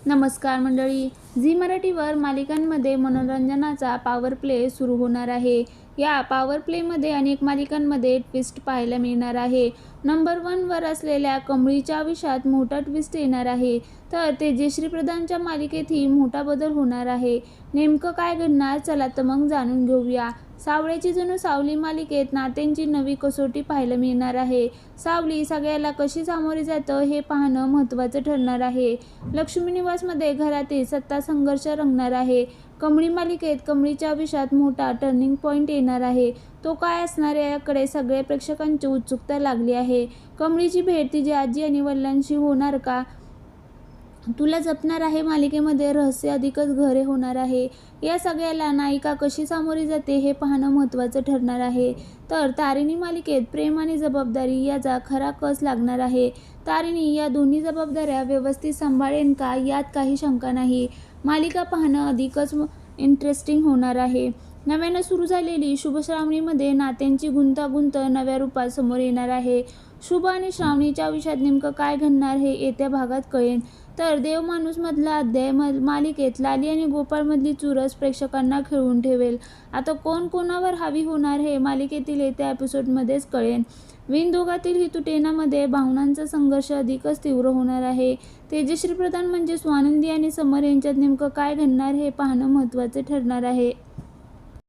नमस्कार मंडळी. झी मराठीवर मालिकांमध्ये मनोरंजनाचा पॉवर प्ले सुरू होणार आहे. या पॉवर प्लेमध्ये अनेक मालिकांमध्ये ट्विस्ट पाहायला मिळणार आहे. नंबर 1 वर असलेल्या कमळीच्या आयुष्यात मोठा ट्विस्ट येणार आहे, तर तेजश्री प्रधानच्या मालिकेतही मोठा बदल होणार आहे. नेमकं काय घडणार, चला तर मग जाणून घेऊया. सावळ्याची जणू सावली मालिकेत नात्यांची नवी कसोटी पाहायला मिळणार आहे. सावली सगळ्याला कशी सामोरी जातं हे पाहणं महत्त्वाचं ठरणार आहे. लक्ष्मी निवासमध्ये घरातील सत्ता संघर्ष रंगणार आहे. कमळी मालिकेत कमळीच्या आयुष्यात मोठा टर्निंग पॉईंट येणार आहे. तो काय असणार याकडे सगळे प्रेक्षकांची उत्सुकता लागली आहे. कमळीची भेट तिची आजी आणि वडिलांशी होणार का? तुला जपणार आहे मालिकेमध्ये रहस्य अधिकच गहरे होणार आहे. या सगळ्याला नायिका कशी सामोरी जाते हे पाहणं महत्त्वाचं ठरणार आहे. तर तारिणी मालिकेत प्रेम आणि जबाबदारी याचा खरा कस लागणार आहे. तारिणी या दोन्ही जबाबदाऱ्या व्यवस्थित सांभाळेन का, यात काही शंका नाही. मालिका पाहणं अधिकच इंटरेस्टिंग होणार आहे. नव्यानं सुरू झालेली शुभ श्रावणीमध्ये नात्यांची गुंतागुंत नव्या रूपात समोर येणार आहे. शुभ आणि श्रावणीच्या आयुष्यात नेमकं काय घडणार हे येत्या भागात कळेल. तर देवमाणूस मधला अध्याय मालिकेत लाली आणि गोपाळमधली चुरस प्रेक्षकांना खिळवून ठेवेल. आता कोण कोणावर हावी होणार हे मालिकेतील येत्या एपिसोडमध्येच कळेल. विण-दोघातील हितुटेनामध्ये भावनांचा संघर्ष अधिकच तीव्र होणार आहे. तेजश्री प्रधान म्हणजे स्वानंदी आणि समर यांच्यात नेमकं काय घडणार हे पाहणं महत्त्वाचे ठरणार आहे.